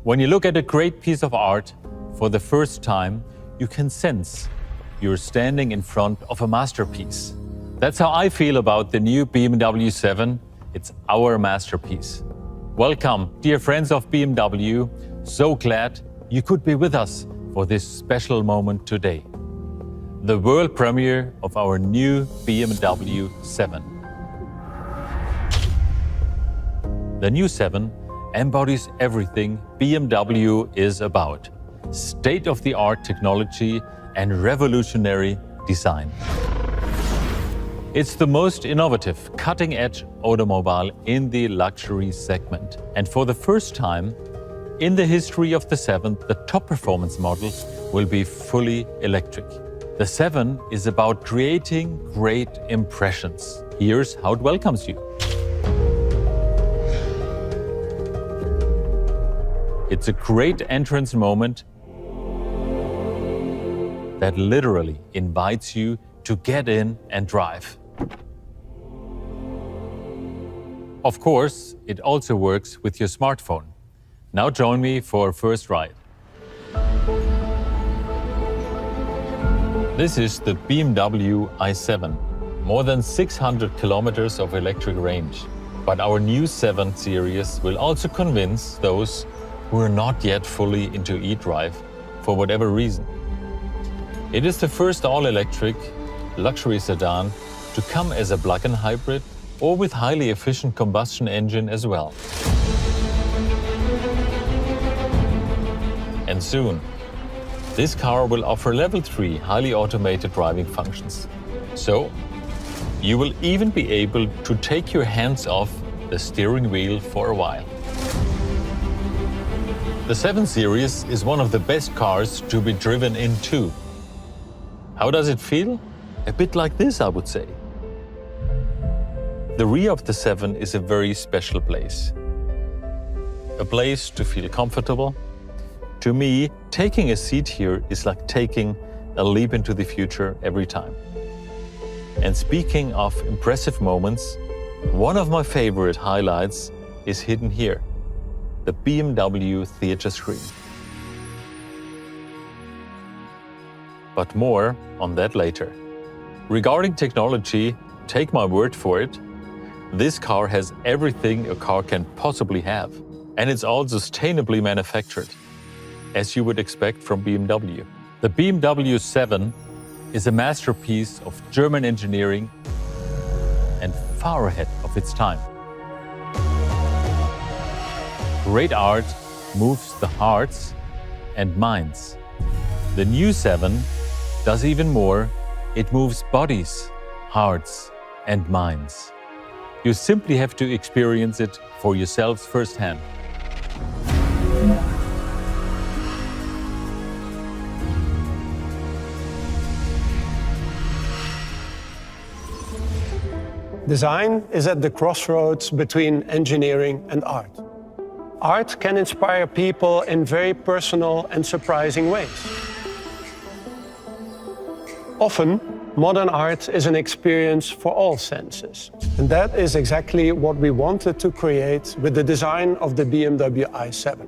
When you look at a great piece of art for the first time, you can sense you're standing in front of a masterpiece. That's how I feel about the new BMW 7. It's our masterpiece. Welcome, dear friends of BMW. So glad you could be with us for this special moment today. The world premiere of our new BMW 7. The new 7 embodies everything BMW is about: state-of-the-art technology and revolutionary design. It's the most innovative, cutting-edge automobile in the luxury segment. And for the first time in the history of the 7, the top performance model will be fully electric. The 7 is about creating great impressions. Here's how it welcomes you. It's a great entrance moment that literally invites you to get in and drive. Of course, it also works with your smartphone. Now join me for a first ride. This is the BMW i7. More than 600 kilometers of electric range. But our new 7 series will also convince those who are not yet fully into e-drive for whatever reason. It is the first all-electric luxury sedan to come as a plug-in hybrid or with highly efficient combustion engine as well. And soon, this car will offer Level 3 highly automated driving functions. So, you will even be able to take your hands off the steering wheel for a while. The 7 Series is one of the best cars to be driven in too. How does it feel? A bit like this, I would say. The rear of the 7 is a very special place. A place to feel comfortable. To me, taking a seat here is like taking a leap into the future every time. And speaking of impressive moments, one of my favorite highlights is hidden here: the BMW theater screen. But more on that later. Regarding technology, take my word for it, this car has everything a car can possibly have. And it's all sustainably manufactured, as you would expect from BMW. The BMW 7 is a masterpiece of German engineering and far ahead of its time. Great art moves the hearts and minds. The new 7 does even more. It moves bodies, hearts, and minds. You simply have to experience it for yourselves firsthand. Design is at the crossroads between engineering and art. Art can inspire people in very personal and surprising ways. Often, modern art is an experience for all senses. And that is exactly what we wanted to create with the design of the BMW i7.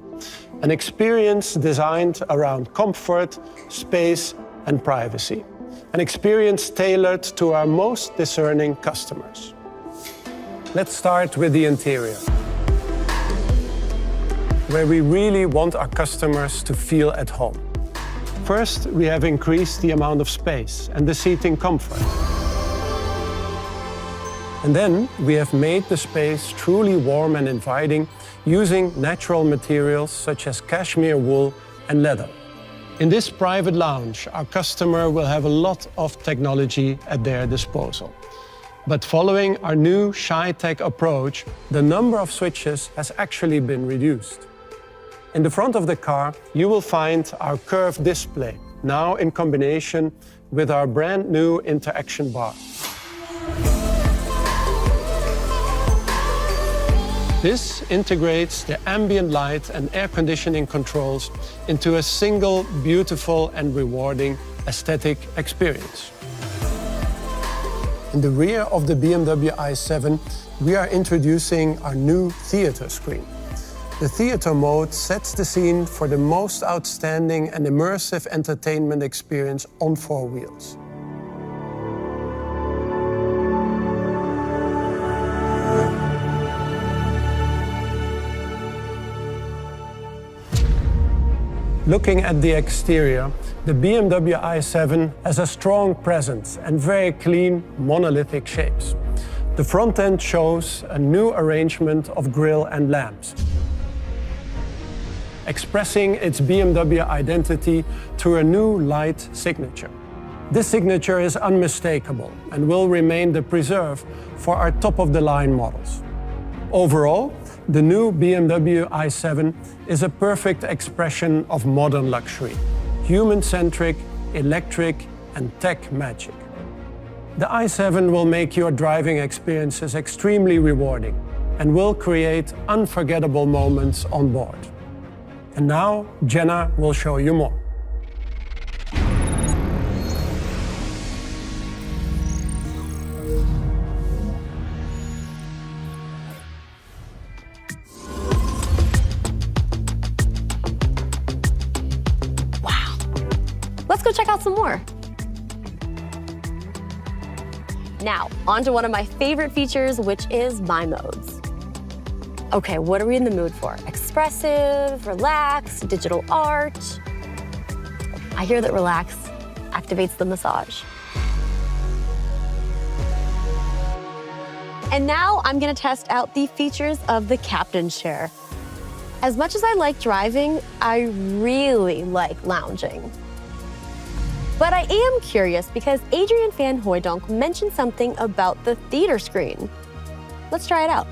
An experience designed around comfort, space, and privacy. An experience tailored to our most discerning customers. Let's start with the interior, where we really want our customers to feel at home. First, we have increased the amount of space and the seating comfort. And then we have made the space truly warm and inviting using natural materials such as cashmere wool and leather. In this private lounge, our customer will have a lot of technology at their disposal. But following our new ShyTech approach, the number of switches has actually been reduced. In the front of the car, you will find our curved display, now in combination with our brand new interaction bar. This integrates the ambient light and air conditioning controls into a single, beautiful and rewarding aesthetic experience. In the rear of the BMW i7, we are introducing our new theater screen. The theater mode sets the scene for the most outstanding and immersive entertainment experience on four wheels. Looking at the exterior, the BMW i7 has a strong presence and very clean, monolithic shapes. The front end shows a new arrangement of grille and lamps, expressing its BMW identity through a new light signature. This signature is unmistakable and will remain the preserve for our top-of-the-line models. Overall, the new BMW i7 is a perfect expression of modern luxury, human-centric, electric, and tech magic. The i7 will make your driving experiences extremely rewarding and will create unforgettable moments on board. And now, Jenna will show you more. Wow. Let's go check out some more. Now, on to one of my favorite features, which is My Modes. Okay, what are we in the mood for? Expressive, relax, digital art. I hear that relax activates the massage. And now I'm gonna test out the features of the captain's chair. As much as I like driving, I really like lounging. But I am curious because Adrian van Hooijdonk mentioned something about the theater screen. Let's try it out.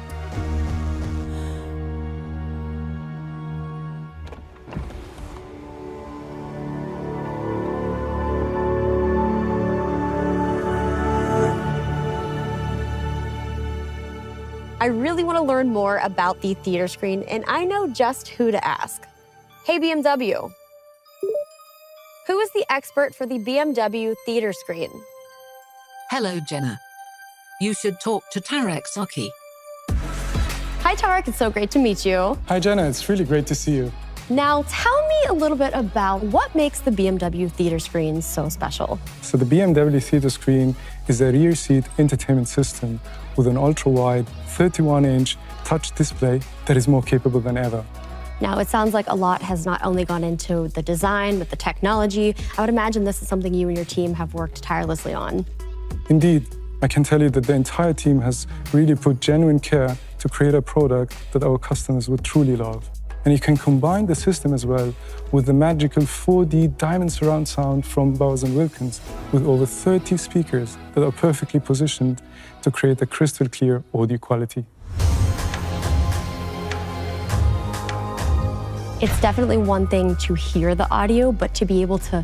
I really want to learn more about the theater screen, and I know just who to ask. Hey, BMW. Who is the expert for the BMW theater screen? Hello, Jenna. You should talk to Tarek Saki. Hi, Tarek. It's so great to meet you. Hi, Jenna. It's really great to see you. Now, tell me a little bit about what makes the BMW theater screen so special. So the BMW theater screen is a rear seat entertainment system with an ultra-wide 31-inch touch display that is more capable than ever. Now, it sounds like a lot has not only gone into the design, but the technology. I would imagine this is something you and your team have worked tirelessly on. Indeed, I can tell you that the entire team has really put genuine care to create a product that our customers would truly love. And you can combine the system as well with the magical 4D diamond surround sound from Bowers & Wilkins with over 30 speakers that are perfectly positioned to create a crystal clear audio quality. It's definitely one thing to hear the audio, but to be able to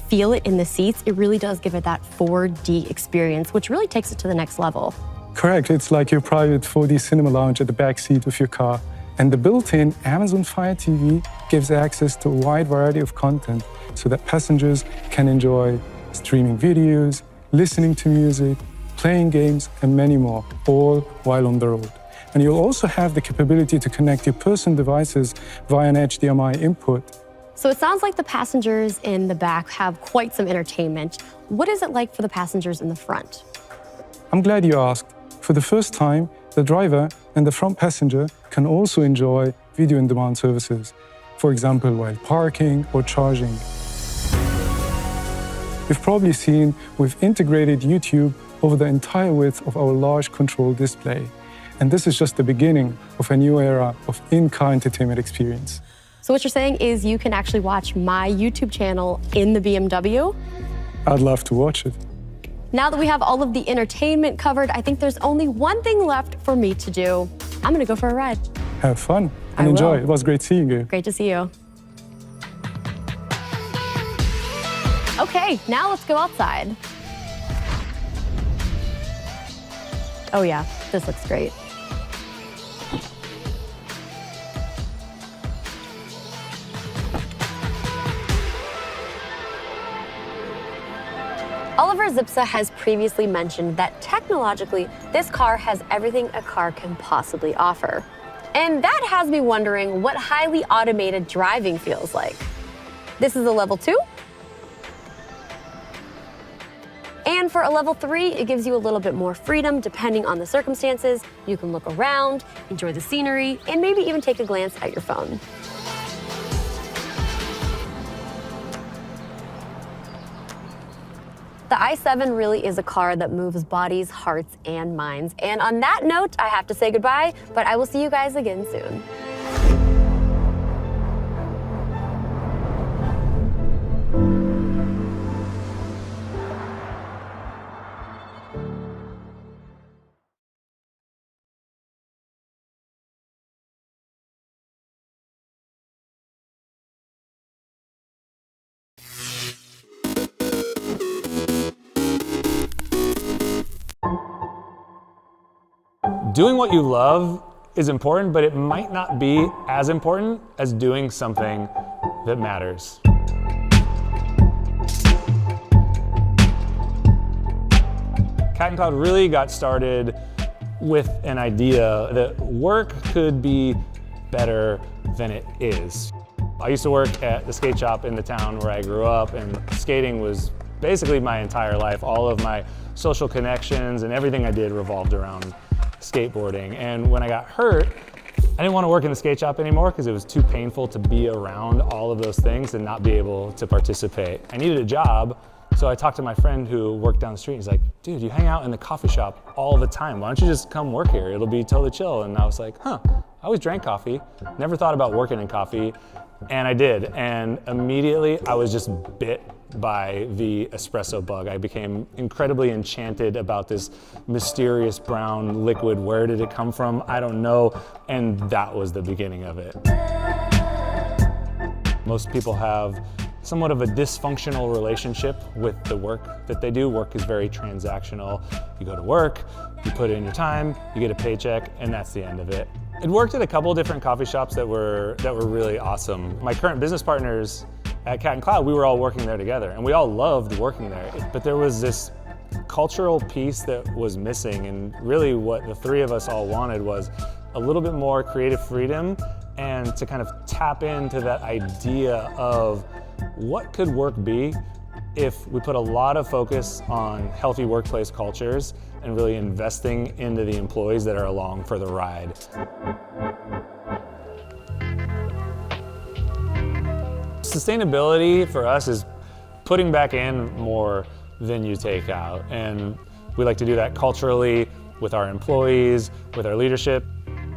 feel it in the seats, it really does give it that 4D experience, which really takes it to the next level. Correct. It's like your private 4D cinema lounge at the back seat of your car. And the built-in Amazon Fire TV gives access to a wide variety of content so that passengers can enjoy streaming videos, listening to music, playing games, and many more, all while on the road. And you'll also have the capability to connect your personal devices via an HDMI input. So it sounds like the passengers in the back have quite some entertainment. What is it like for the passengers in the front? I'm glad you asked. For the first time, the driver and the front passenger can also enjoy video-on-demand services, for example, while parking or charging. You've probably seen we've integrated YouTube over the entire width of our large control display. And this is just the beginning of a new era of in-car entertainment experience. So what you're saying is you can actually watch my YouTube channel in the BMW? I'd love to watch it. Now that we have all of the entertainment covered, I think there's only one thing left for me to do. I'm gonna go for a ride. Have fun and enjoy. It was great seeing you. Great to see you. Okay, now let's go outside. Oh yeah, this looks great. Oliver Zipse has previously mentioned that technologically, this car has everything a car can possibly offer. And that has me wondering what highly automated driving feels like. This is a level 2. And for a level 3, it gives you a little bit more freedom depending on the circumstances. You can look around, enjoy the scenery, and maybe even take a glance at your phone. The i7 really is a car that moves bodies, hearts, and minds. And on that note, I have to say goodbye, but I will see you guys again soon. Doing what you love is important, but it might not be as important as doing something that matters. Cat & Cloud really got started with an idea that work could be better than it is. I used to work at the skate shop in the town where I grew up, and skating was basically my entire life. All of my social connections and everything I did revolved around skateboarding. And when I got hurt, I didn't want to work in the skate shop anymore because it was too painful to be around all of those things and not be able to participate. I needed a job, so I talked to my friend who worked down the street. He's like, dude, you hang out in the coffee shop all the time. Why don't you just come work here? It'll be totally chill. And I was like, huh, I always drank coffee, never thought about working in coffee. And I did, and immediately I was just bit by the espresso bug. I became incredibly enchanted about this mysterious brown liquid. Where did it come from? I don't know, and that was the beginning of it. Most people have somewhat of a dysfunctional relationship with the work that they do. Work is very transactional. You go to work, you put in your time, you get a paycheck, and that's the end of it. I'd worked at a couple different coffee shops that were really awesome. My current business partners at Cat & Cloud, we were all working there together, and we all loved working there. But there was this cultural piece that was missing, and really what the three of us all wanted was a little bit more creative freedom and to kind of tap into that idea of what could work be if we put a lot of focus on healthy workplace cultures and really investing into the employees that are along for the ride. Sustainability for us is putting back in more than you take out. And we like to do that culturally with our employees, with our leadership.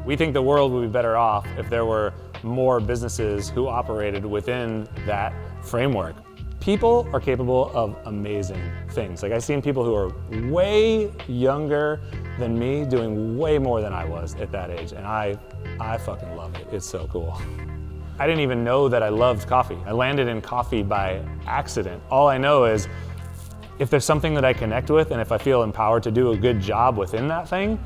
We think the world would be better off if there were more businesses who operated within that framework. People are capable of amazing things. Like, I've seen people who are way younger than me doing way more than I was at that age, and I fucking love it. It's so cool. I didn't even know that I loved coffee. I landed in coffee by accident. All I know is if there's something that I connect with and if I feel empowered to do a good job within that thing,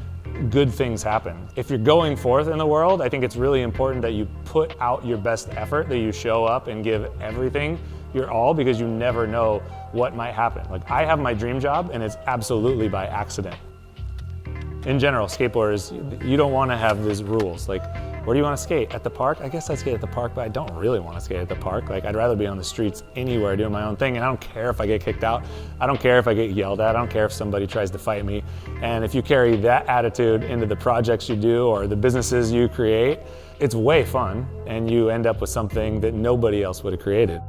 good things happen. If you're going forth in the world, I think it's really important that you put out your best effort, that you show up and give everything your all, because you never know what might happen. Like, I have my dream job and it's absolutely by accident. In general, skateboarders, you don't want to have these rules. Like, where do you want to skate? At the park? I guess I skate at the park, but I don't really want to skate at the park. Like, I'd rather be on the streets anywhere doing my own thing, and I don't care if I get kicked out. I don't care if I get yelled at. I don't care if somebody tries to fight me. And if you carry that attitude into the projects you do or the businesses you create, it's way fun, and you end up with something that nobody else would have created.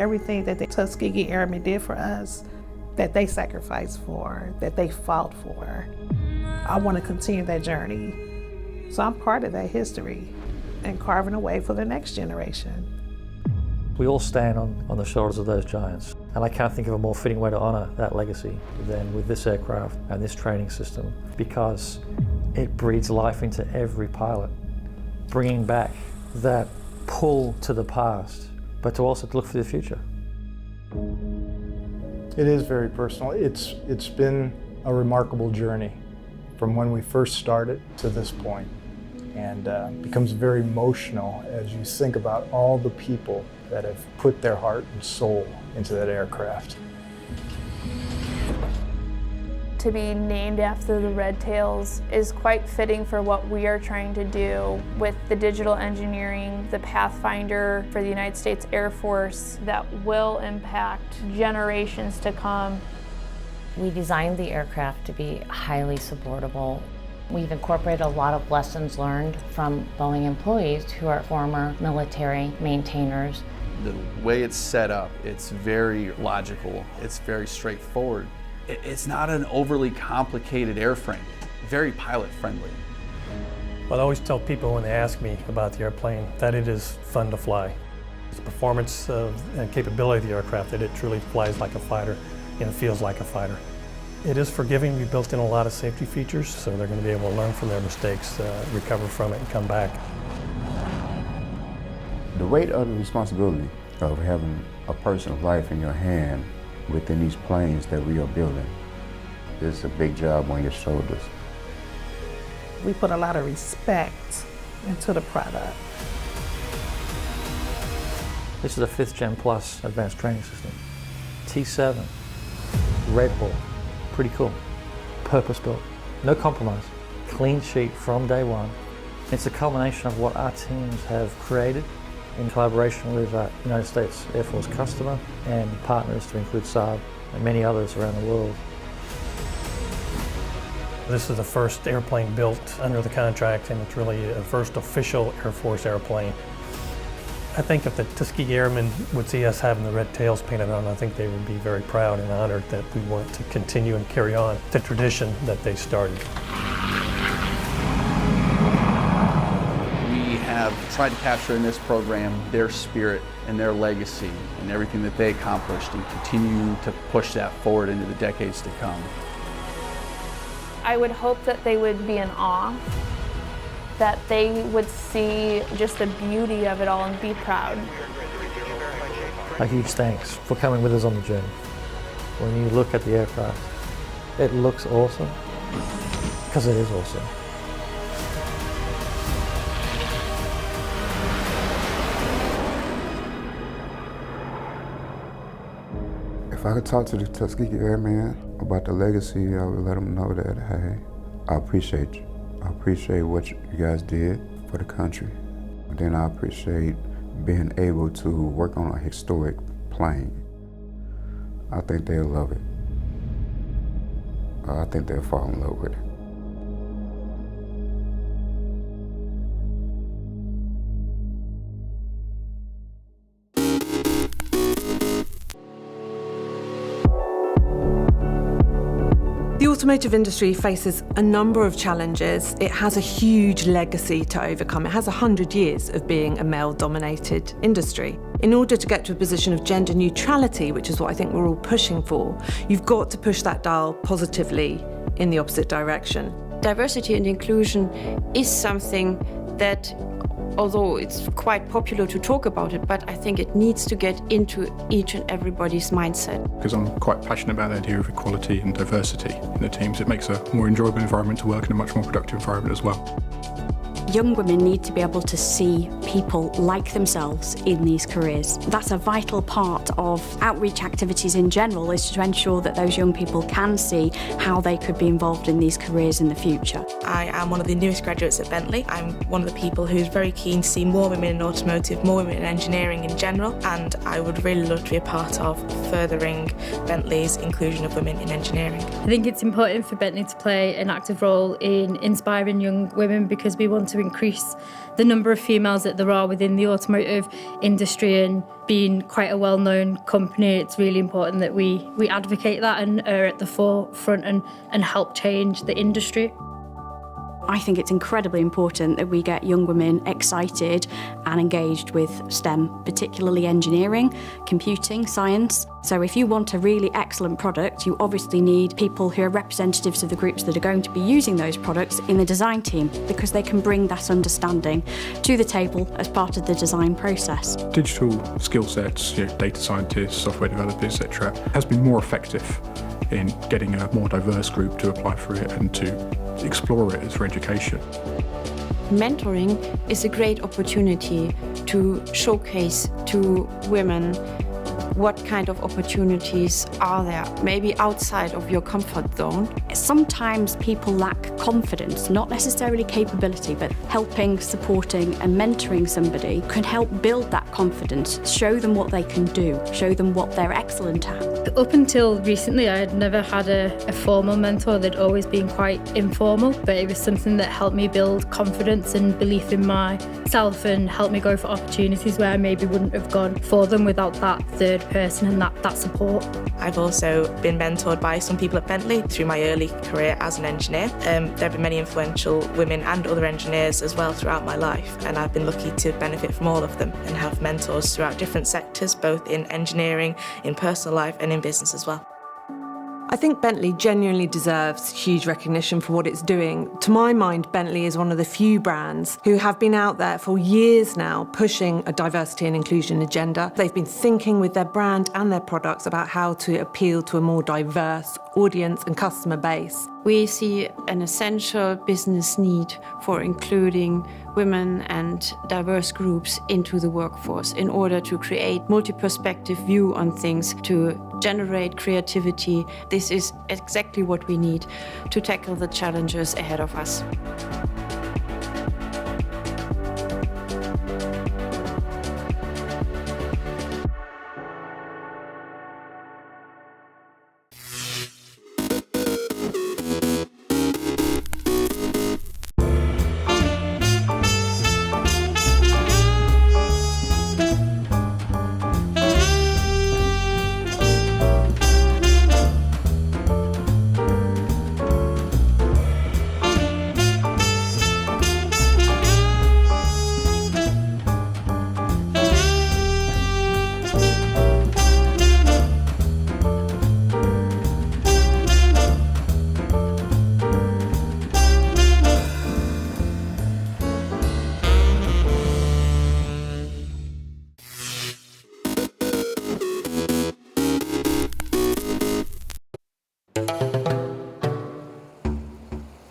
everything that the Tuskegee Airmen did for us, that they sacrificed for, that they fought for. I want to continue that journey. So I'm part of that history and carving a way for the next generation. We all stand on the shoulders of those giants, and I can't think of a more fitting way to honour that legacy than with this aircraft and this training system, because it breathes life into every pilot, bringing back that pull to the past, but to also look for the future. It is very personal. It's been a remarkable journey from when we first started to this point, and becomes very emotional as you think about all the people that have put their heart and soul into that aircraft. To be named after the Red Tails is quite fitting for what we are trying to do with the digital engineering, the Pathfinder for the United States Air Force that will impact generations to come. We designed the aircraft to be highly supportable. We've incorporated a lot of lessons learned from Boeing employees who are former military maintainers. The way it's set up, it's very logical, it's very straightforward. It's not an overly complicated airframe, very pilot friendly. Well, I always tell people when they ask me about the airplane that it is fun to fly. The performance and capability of the aircraft, that it truly flies like a fighter and feels like a fighter. It is forgiving. We built in a lot of safety features, so they're going to be able to learn from their mistakes, recover from it, and come back. The weight of the responsibility of having a person's life in your hand within these planes that we are building is a big job on your shoulders. We put a lot of respect into the product. This is a 5th Gen Plus advanced training system. T7, Red Bull, pretty cool. Purpose built, no compromise. Clean sheet from day one. It's a culmination of what our teams have created in collaboration with our United States Air Force customer and partners to include Saab and many others around the world. This is the first airplane built under the contract, and it's really the first official Air Force airplane. I think if the Tuskegee Airmen would see us having the red tails painted on, I think they would be very proud and honored that we want to continue and carry on the tradition that they started. We have tried to capture in this program their spirit and their legacy and everything that they accomplished, and continue to push that forward into the decades to come. I would hope that they would be in awe, that they would see just the beauty of it all and be proud. A huge thanks for coming with us on the journey. When you look at the aircraft, it looks awesome, because it is awesome. If I could talk to the Tuskegee Airmen about the legacy, I would let them know that, hey, I appreciate you. I appreciate what you guys did for the country. And then I appreciate being able to work on a historic plane. I think they'll love it. I think they'll fall in love with it. The automotive industry faces a number of challenges. It has a huge legacy to overcome. It has 100 years of being a male-dominated industry. In order to get to a position of gender neutrality, which is what I think we're all pushing for, you've got to push that dial positively in the opposite direction. Diversity and inclusion is something that, although it's quite popular to talk about it, but I think it needs to get into each and everybody's mindset. Because I'm quite passionate about the idea of equality and diversity in the teams. It makes a more enjoyable environment to work in, a much more productive environment as well. Young women need to be able to see people like themselves in these careers. That's a vital part of outreach activities in general, is to ensure that those young people can see how they could be involved in these careers in the future. I am one of the newest graduates at Bentley. I'm one of the people who's very keen to see more women in automotive, more women in engineering in general, and I would really love to be a part of furthering Bentley's inclusion of women in engineering. I think it's important for Bentley to play an active role in inspiring young women, because we want to to increase the number of females that there are within the automotive industry, and being quite a well-known company, it's really important that we advocate that and are at the forefront and help change the industry. I think it's incredibly important that we get young women excited and engaged with STEM, particularly engineering, computing, science. So if you want a really excellent product, you obviously need people who are representatives of the groups that are going to be using those products in the design team, because they can bring that understanding to the table as part of the design process. Digital skill sets, data scientists, software developers, etc., has been more effective in getting a more diverse group to apply for it and to explore it as for education. Mentoring is a great opportunity to showcase to women what kind of opportunities are there, maybe outside of your comfort zone. Sometimes people lack confidence, not necessarily capability, but helping, supporting and mentoring somebody can help build that confidence, show them what they can do, show them what they're excellent at. Up until recently, I had never had a formal mentor. They'd always been quite informal, but it was something that helped me build confidence and belief in myself and helped me go for opportunities where I maybe wouldn't have gone for them without that third person and that support. I've also been mentored by some people at Bentley through my early career as an engineer. There have been many influential women and other engineers as well throughout my life, and I've been lucky to benefit from all of them and have mentors throughout different sectors, both in engineering, in personal life and in business as well. I think Bentley genuinely deserves huge recognition for what it's doing. To my mind, Bentley is one of the few brands who have been out there for years now pushing a diversity and inclusion agenda. They've been thinking with their brand and their products about how to appeal to a more diverse audience and customer base. We see an essential business need for including women and diverse groups into the workforce in order to create multi-perspective view on things, to generate creativity. This is exactly what we need to tackle the challenges ahead of us.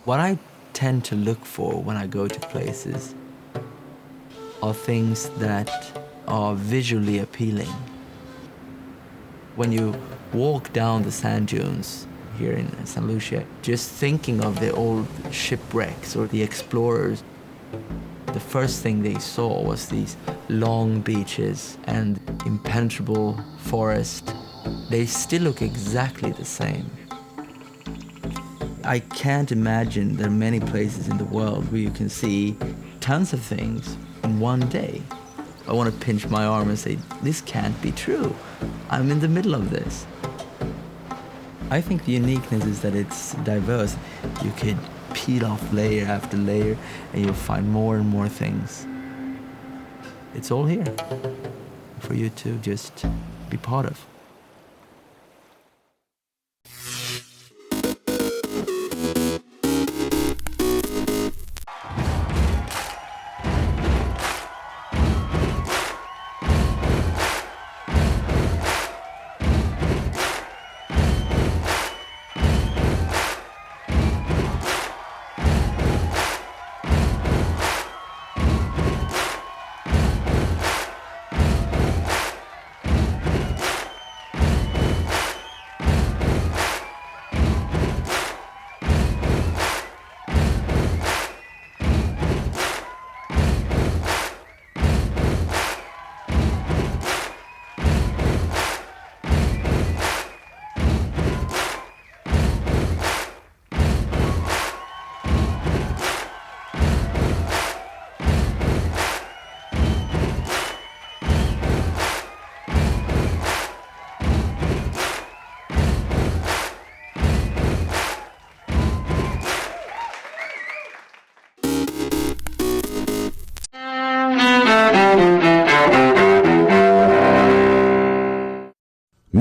What I tend to look for when I go to places are things that are visually appealing. When you walk down the sand dunes here in St. Lucia, just thinking of the old shipwrecks or the explorers, the first thing they saw was these long beaches and impenetrable forest. They still look exactly the same. I can't imagine there are many places in the world where you can see tons of things in one day. I want to pinch my arm and say, this can't be true. I'm in the middle of this. I think the uniqueness is that it's diverse. You could peel off layer after layer and you'll find more and more things. It's all here for you to just be part of.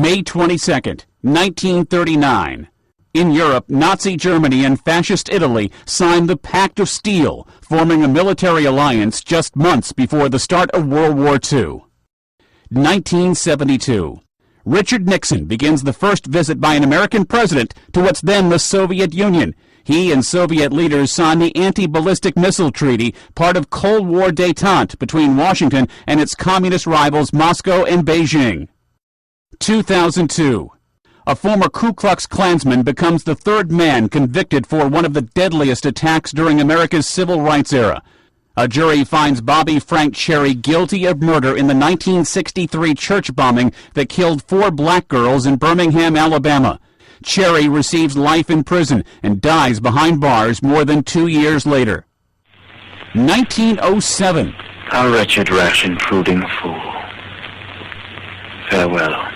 May 22nd, 1939. In Europe, Nazi Germany and Fascist Italy signed the Pact of Steel, forming a military alliance just months before the start of World War II. 1972. Richard Nixon begins the first visit by an American president to what's then the Soviet Union. He and Soviet leaders signed the Anti-Ballistic Missile Treaty, part of Cold War détente between Washington and its communist rivals Moscow and Beijing. 2002. A former Ku Klux Klansman becomes the third man convicted for one of the deadliest attacks during America's civil rights era. A jury finds Bobby Frank Cherry guilty of murder in the 1963 church bombing that killed 4 black girls in Birmingham, Alabama. Cherry receives life in prison and dies behind bars more than 2 years later. 1907. A wretched, rash, intruding fool. Farewell.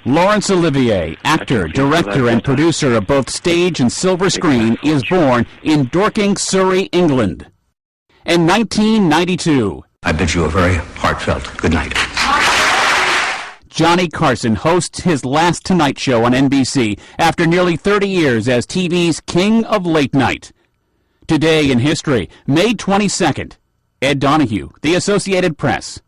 Laurence Olivier, actor, director, and producer of both stage and silver screen, is born in Dorking, Surrey, England. In 1992, I bid you a very heartfelt good night. Johnny Carson hosts his last Tonight Show on NBC after nearly 30 years as TV's King of Late Night. Today in history, May 22nd, Ed Donahue, The Associated Press.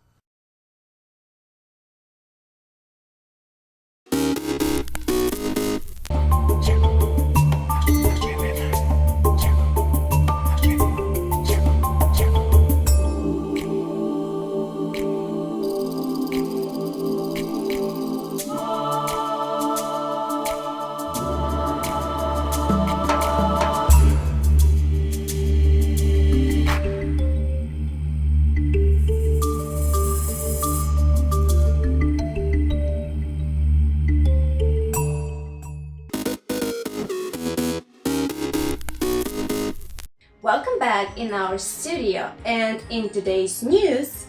Welcome back in our studio, and in today's news,